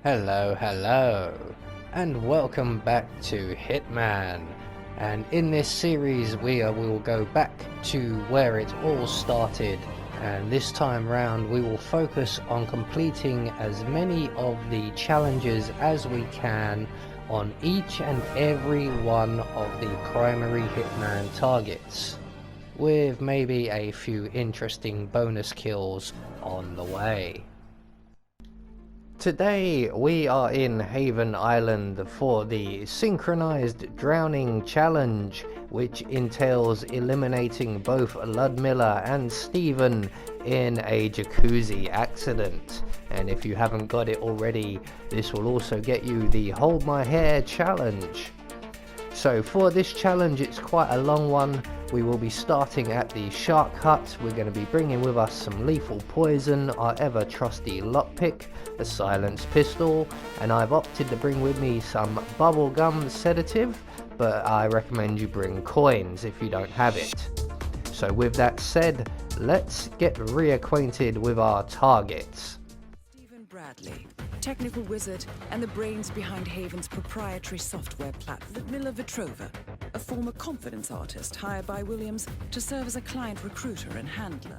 Hello, and welcome back to Hitman. And in this series we will go back to where it all started, and this time round we will focus on completing as many of the challenges as we can on each and every one of the primary Hitman targets, with maybe a few interesting bonus kills on the way. Today we are in Haven Island for the Synchronized Drowning Challenge, which entails eliminating both Ludmilla and Steven in a jacuzzi accident. And if you haven't got it already, this will also get you the Hold My Hair challenge. So for this challenge, it's quite a long one. We will be starting at the shark hut. We're going to be bringing with us some lethal poison, our ever trusty lockpick, a silenced pistol, and I've opted to bring with me some bubblegum sedative, but I recommend you bring coins if you don't have it. So with that said, let's get reacquainted with our targets. Stephen Bradley, technical wizard and the brains behind Haven's proprietary software platform. Ljudmila Vetrova, a former confidence artist hired by Williams to serve as a client recruiter and handler.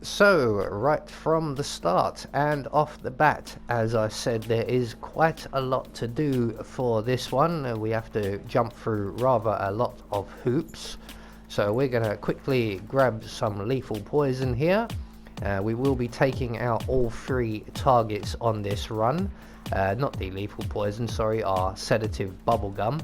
So, right from the start and off the bat, as I said, there is quite a lot to do for this one. We have to jump through rather a lot of hoops. So we're going to quickly grab some lethal poison here. We will be taking out all three targets on this run. Not the lethal poison, sorry, our sedative bubblegum.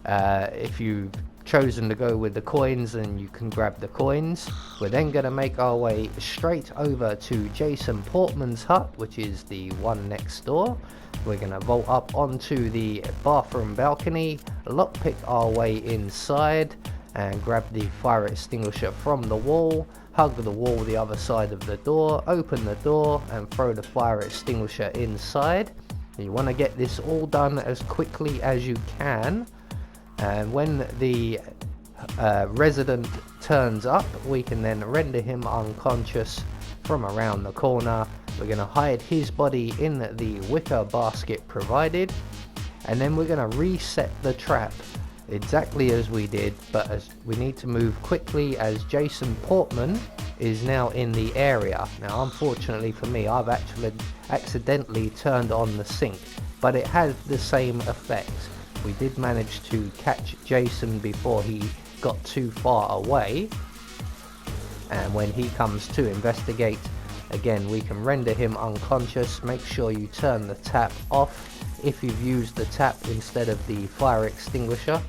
If you've chosen to go with the coins, then you can grab the coins. We're then going to make our way straight over to Jason Portman's hut, which is the one next door. We're going to vault up onto the bathroom balcony, lockpick our way inside, and grab the fire extinguisher from the wall, hug the wall the other side of the door, open the door and throw the fire extinguisher inside. You want to get this all done as quickly as you can, and when the resident turns up, we can then render him unconscious from around the corner. We're going to hide his body in the wicker basket provided, and then we're going to reset the trap exactly as we did, but as we need to move quickly as Jason Portman is now in the area. Now unfortunately for me, I've actually accidentally turned on the sync, but it has the same effect. We did manage to catch Jason before he got too far away, and when he comes to investigate again, we can render him unconscious. Make sure you turn the tap off if you've used the tap instead of the fire extinguisher.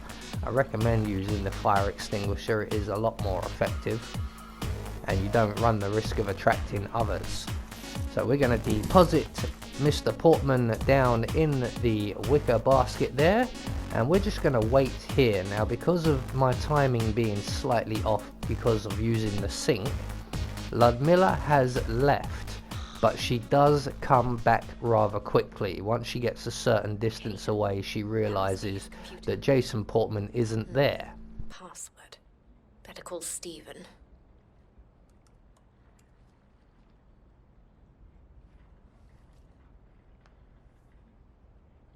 I recommend using the fire extinguisher, it is a lot more effective and you don't run the risk of attracting others. So we're going to deposit Mr. Portman down in the wicker basket there, and we're just going to wait here. Now because of my timing being slightly off because of using the sync, Ludmilla has left, but she does come back rather quickly. Once she gets a certain distance away, she realizes that Jason Portman isn't there. Password. Better call Steven.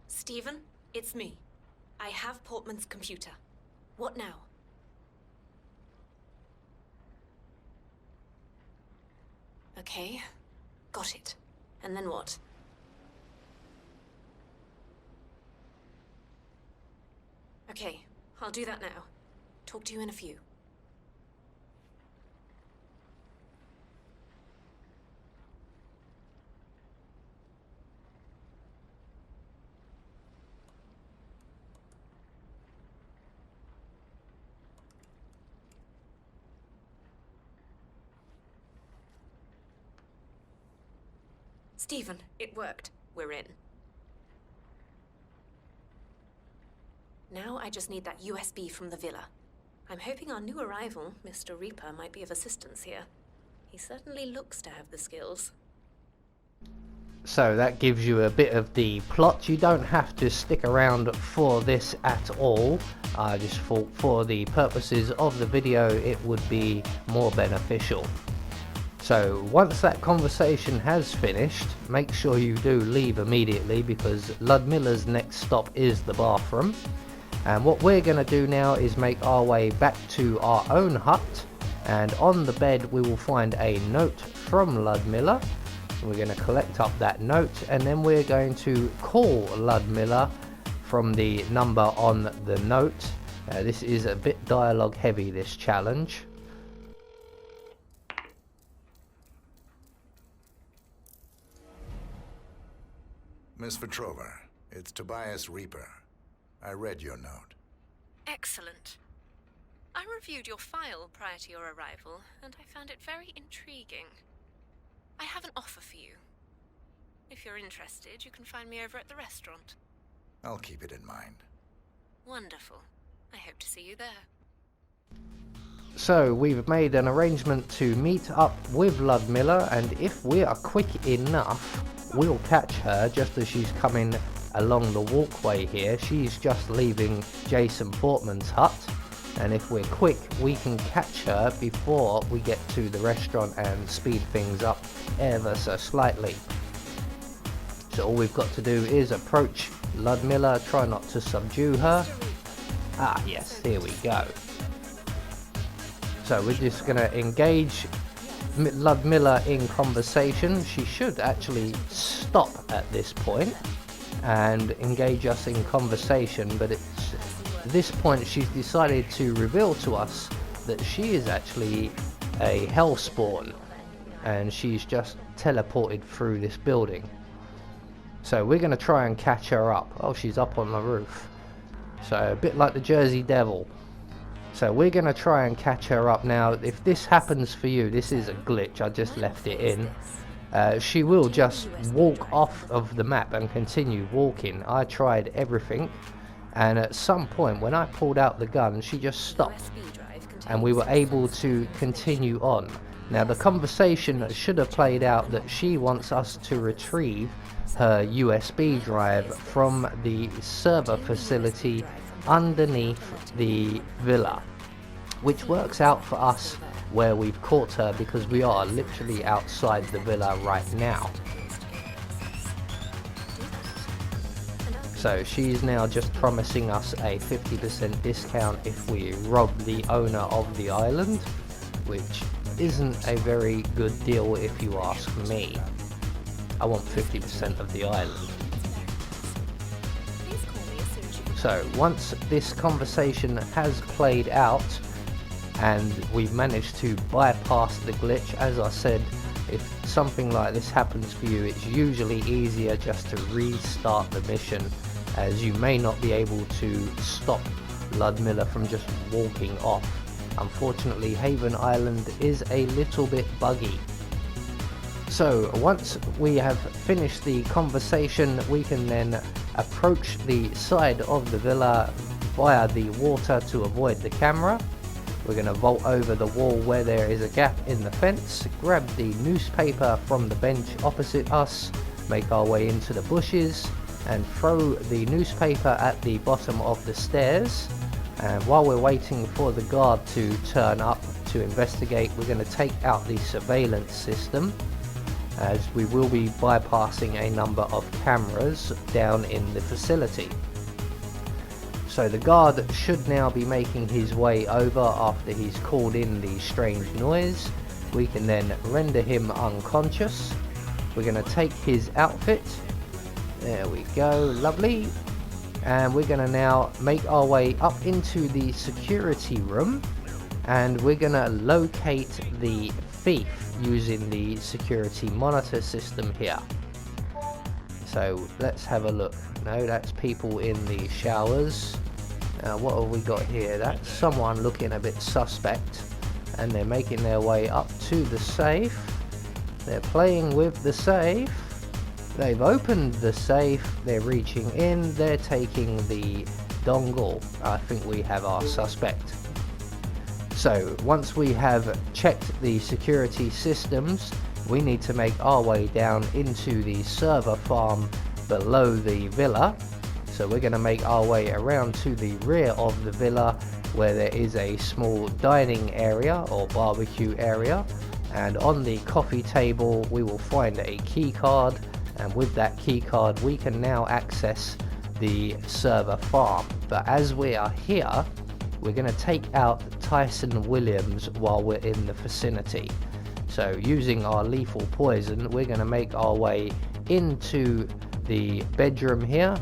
Steven, it's me. I have Portman's computer. What now? Okay. Got it. And then what? Okay, I'll do that now. Talk to you in a few. Steven, it worked. We're in. Now I just need that USB from the villa. I'm hoping our new arrival, Mr. Reaper, might be of assistance here. He certainly looks to have the skills. So that gives you a bit of the plot. You don't have to stick around for this at all. I just thought for the purposes of the video it would be more beneficial. So once that conversation has finished, make sure you do leave immediately, because Ludmilla's next stop is the bathroom. And what we're going to do now is make our way back to our own hut, and on the bed we will find a note from Ljudmila. We're going to collect up that note, and then we're going to call Ljudmila from the number on the note. This is a bit dialogue heavy, this challenge. Miss Vetrova, it's Tobias Reaper. I read your note. Excellent. I reviewed your file prior to your arrival, and I found it very intriguing. I have an offer for you. If you're interested, you can find me over at the restaurant. I'll keep it in mind. Wonderful. I hope to see you there. So we've made an arrangement to meet up with Ljudmila, and if we are quick enough, we'll catch her just as she's coming along the walkway here. She's just leaving Jason Portman's hut, and if we're quick we can catch her before we get to the restaurant and speed things up ever so slightly. So all we've got to do is approach Ljudmila, try not to subdue her. Ah yes, here we go. So we're just going to engage Ljudmila in conversation. She should actually stop at this point and engage us in conversation, but at this point she's decided to reveal to us that she is actually a hellspawn, and she's just teleported through this building. So we're going to try and catch her up. Oh, she's up on the roof. So a bit like the Jersey Devil. So we're going to try and catch her up now. If this happens for you, this is a glitch, I just left it in. She will just walk off of the map and continue walking. I tried everything, and at some point when I pulled out the gun, she just stopped and we were able to continue on. Now the conversation should have played out that she wants us to retrieve her USB drive from the server facility underneath the villa, which works out for us where we've caught her, because we are literally outside the villa right now. So she's now just promising us a 50% discount if we rob the owner of the island, which isn't a very good deal if you ask me. I want 50% of the island. So once this conversation has played out and we've managed to bypass the glitch, as I said, if something like this happens for you, it's usually easier just to restart the mission, as you may not be able to stop Ljudmila from just walking off. Unfortunately, Haven Island is a little bit buggy. So once we have finished the conversation, we can then approach the side of the villa via the water to avoid the camera. We're going to vault over the wall where there is a gap in the fence, grab the newspaper from the bench opposite us, make our way into the bushes and throw the newspaper at the bottom of the stairs. And while we're waiting for the guard to turn up to investigate, we're going to take out the surveillance system, as we will be bypassing a number of cameras down in the facility. So the guard should now be making his way over after he's called in the strange noise. We can then render him unconscious. We're going to take his outfit. There we go, lovely. And we're going to now make our way up into the security room, and we're going to locate the thief using the security monitor system here. So let's have a look. No, that's people in the showers. What have we got here? That's someone looking a bit suspect, and they're making their way up to the safe. They're playing with the safe. They've opened the safe, they're reaching in, they're taking the dongle. I think we have our suspect. So once we have checked the security systems, we need to make our way down into the server farm below the villa. So we're going to make our way around to the rear of the villa, where there is a small dining area or barbecue area. and on the coffee table we will find a key card, and with that key card we can now access the server farm. But as we are here, we're going to take out Tyson Williams while we're in the vicinity. So using our lethal poison, we're going to make our way into the bedroom here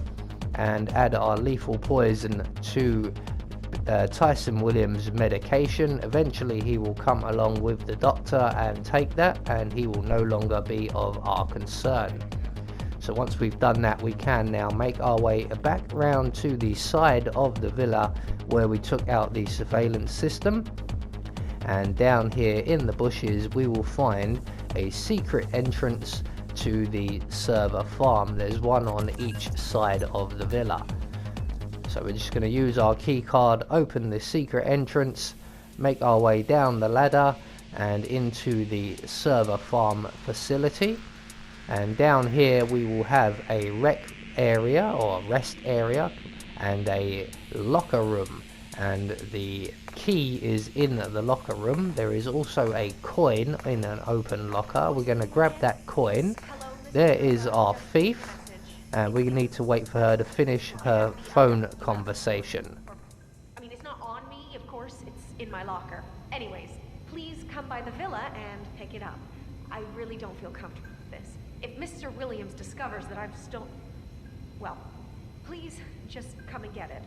and add our lethal poison to Tyson Williams' medication. Eventually he will come along with the doctor and take that, and he will no longer be of our concern. So once we've done that, we can now make our way back round to the side of the villa where we took out the surveillance system, and down here in the bushes we will find a secret entrance to the server farm. There's one on each side of the villa. So we're just going to use our key card, open the secret entrance, make our way down the ladder and into the server farm facility. And down here we will have a rec area or rest area and a locker room, and the key is in the locker room. There is also a coin in an open locker. We're going to grab that coin. There is our thief, and we need to wait for her to finish her phone conversation. I mean, it's not on me, of course, it's in my locker. Anyways, please come by the villa and pick it up. I really don't feel comfortable with this. If Mr. Williams discovers that I've stolen... well, please just come and get it.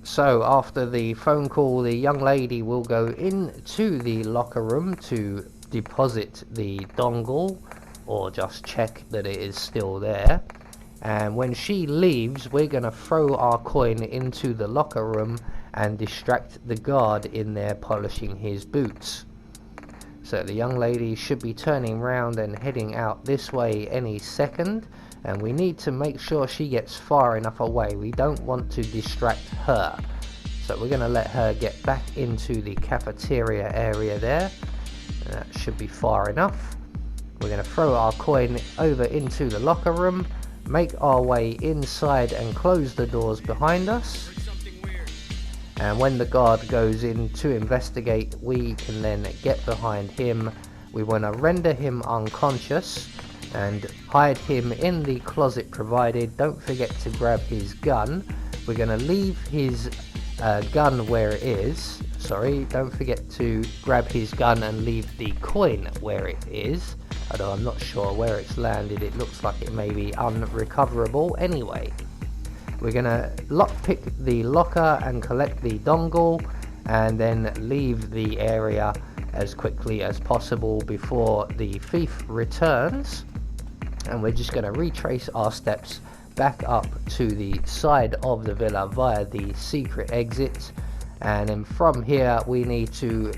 So after the phone call, the young lady will go into the locker room to deposit the dongle, or just check that it is still there. And when she leaves, we're going to throw our coin into the locker room and distract the guard in there polishing his boots. So the young lady should be turning round and heading out this way any second, and we need to make sure she gets far enough away. We don't want to distract her, so we're going to let her get back into the cafeteria area there. That should be far enough. We're going to throw our coin over into the locker room, make our way inside and close the doors behind us. And when the guard goes in to investigate, we can then get behind him. We want to render him unconscious and hide him in the closet provided. Don't forget to grab his gun. We're going to leave his gun where it is. Sorry, don't forget to grab his gun and leave the coin where it is. Although I'm not sure where it's landed, it looks like it may be unrecoverable. Anyway, we're going to lockpick the locker and collect the dongle, and then leave the area as quickly as possible before the thief returns. And we're just going to retrace our steps back up to the side of the villa via the secret exit, and then from here we need to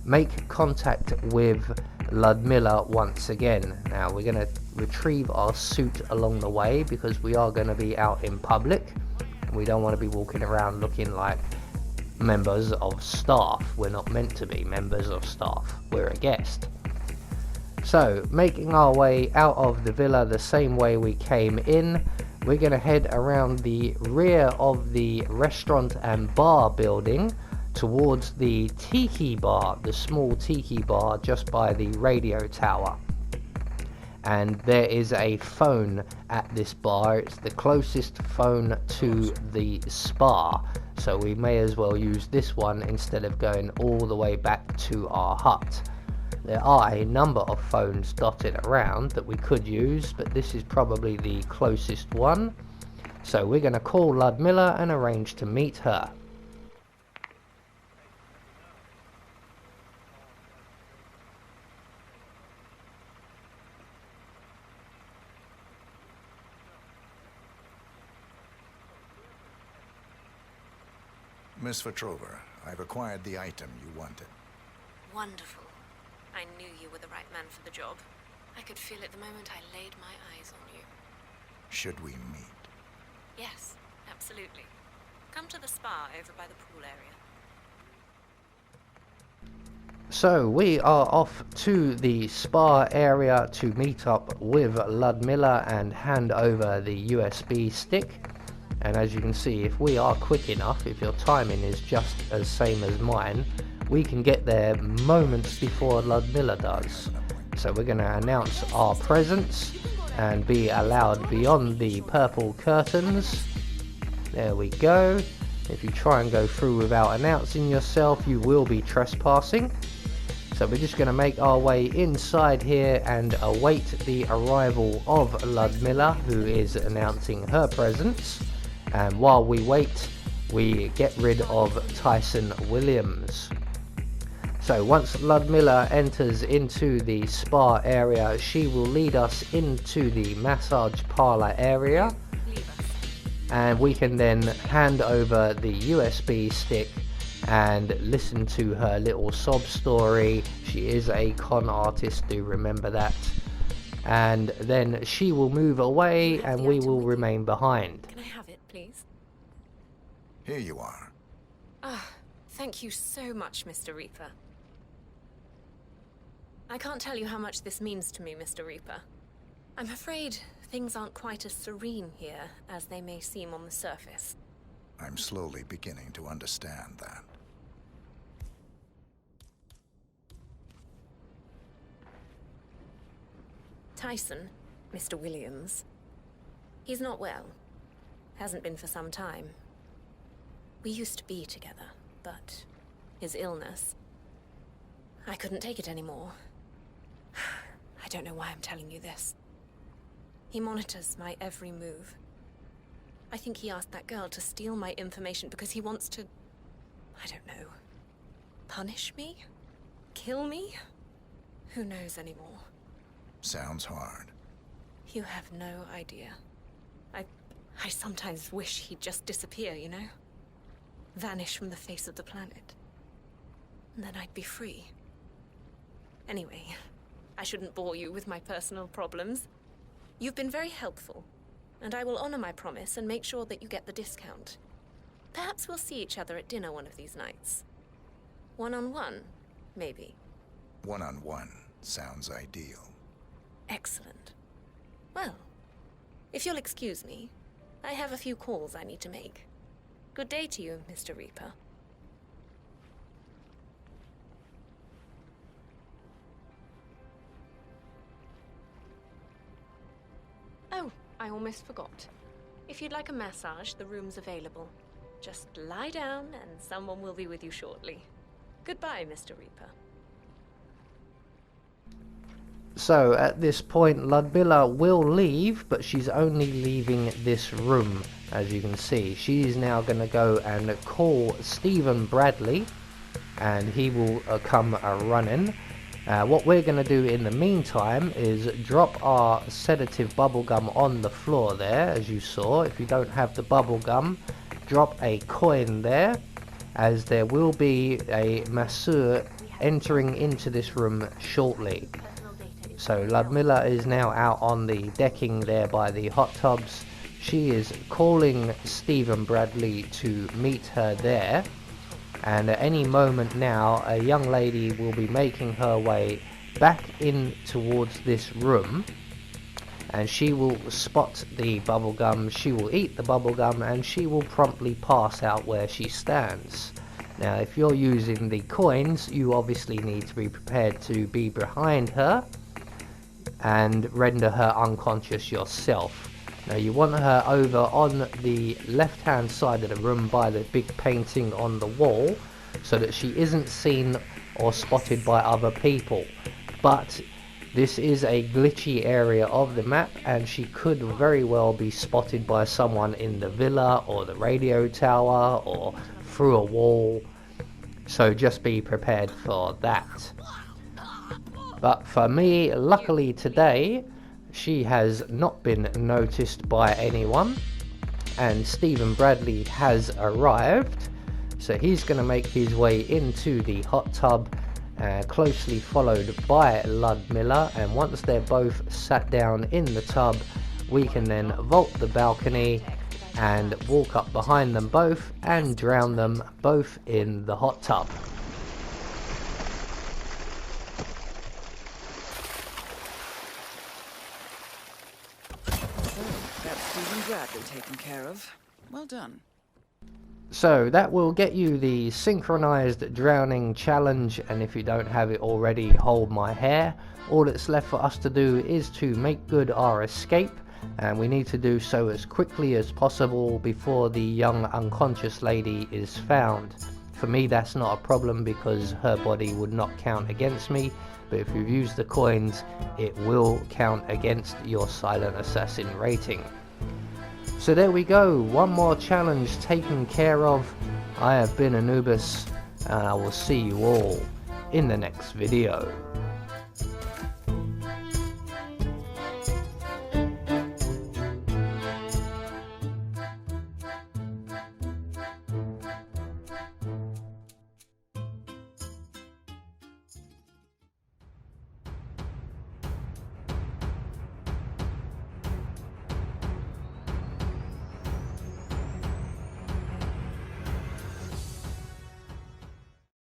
make contact with Ljudmila once again. Now we're going to retrieve our suit along the way because we are going to be out in public. We don't want to be walking around looking like members of staff. We're not meant to be members of staff, we're a guest. So making our way out of the villa the same way we came in, we're going to head around the rear of the restaurant and bar building towards the tiki bar, the small tiki bar just by the radio tower. And there is a phone at this bar. It's the closest phone to the spa, so we may as well use this one instead of going all the way back to our hut. There are a number of phones dotted around that we could use, but this is probably the closest one. So we're going to call Ludmilla and arrange to meet her. Miss Vetrova, I've acquired the item you wanted. Wonderful. I knew you were the right man for the job. I could feel it the moment I laid my eyes on you. Should we meet? Yes, absolutely. Come to the spa over by the pool area. So we are off to the spa area to meet up with Ludmilla and hand over the USB stick. And as you can see, if we are quick enough, if your timing is just as same as mine, we can get there moments before Ljudmila does. So we're going to announce our presence and be allowed beyond the purple curtains. There we go. If you try and go through without announcing yourself, you will be trespassing. So we're just going to make our way inside here and await the arrival of Ludmilla, who is announcing her presence. And while we wait, we get rid of Tyson Williams. So once Ludmilla enters into the spa area, she will lead us into the massage parlor area. And we can then hand over the USB stick and listen to her little sob story. She is a con artist, do remember that. And then she will move away and we will remain behind. Can I have it, please? Here you are. Ah, thank you so much, Mr. Reaper. I can't tell you how much this means to me, Mr. Reaper. I'm afraid things aren't quite as serene here as they may seem on the surface. I'm slowly beginning to understand that. Tyson, Mr. Williams, he's not well. Hasn't been for some time. We used to be together, but his illness... I couldn't take it anymore. I don't know why I'm telling you this. He monitors my every move. I think he asked that girl to steal my information because he wants to... I don't know. Punish me? Kill me? Who knows anymore? Sounds hard. You have no idea. I sometimes wish he'd just disappear, you know? Vanish from the face of the planet. And then I'd be free. Anyway, I shouldn't bore you with my personal problems. You've been very helpful, and I will honor my promise and make sure that you get the discount. Perhaps we'll see each other at dinner one of these nights. One-on-one, maybe. One-on-one sounds ideal. Excellent. Well, if you'll excuse me, I have a few calls I need to make. Good day to you, Mr. Reaper. Oh, I almost forgot. If you'd like a massage, the room's available. Just lie down and someone will be with you shortly. Goodbye, Mr. Reaper. So at this point, Ljudmila will leave, but she's only leaving this room, as you can see. She's now going to go and call Stephen Bradley, and he will come running. What we're going to do in the meantime is drop our sedative bubblegum on the floor there, as you saw. If you don't have the bubblegum, drop a coin there, as there will be a masseur entering into this room shortly. So Ludmilla is now out on the decking there by the hot tubs. She is calling Stephen Bradley to meet her there. And at any moment now, a young lady will be making her way back in towards this room. And she will spot the bubblegum, she will eat the bubblegum, and she will promptly pass out where she stands. Now, if you're using the coins, you obviously need to be prepared to be behind her and render her unconscious yourself. Now you want her over on the left hand side of the room by the big painting on the wall, so that she isn't seen or spotted by other people. But this is a glitchy area of the map, and she could very well be spotted by someone in the villa or the radio tower or through a wall, so just be prepared for that. But for me, luckily today, she has not been noticed by anyone, and Stephen Bradley has arrived. So he's going to make his way into the hot tub, closely followed by Ludmilla, and once they're both sat down in the tub, we can then vault the balcony and walk up behind them both and drown them both in the hot tub. That's Stephen Bradley taken care of. Well done. So that will get you the Synchronized Drowning Challenge, and if you don't have it already, hold my hair. All that's left for us to do is to make good our escape, and we need to do so as quickly as possible before the young unconscious lady is found. For me, that's not a problem because her body would not count against me, but if you've used the coins, it will count against your Silent Assassin rating. So there we go, one more challenge taken care of. I have been Anubis, and I will see you all in the next video.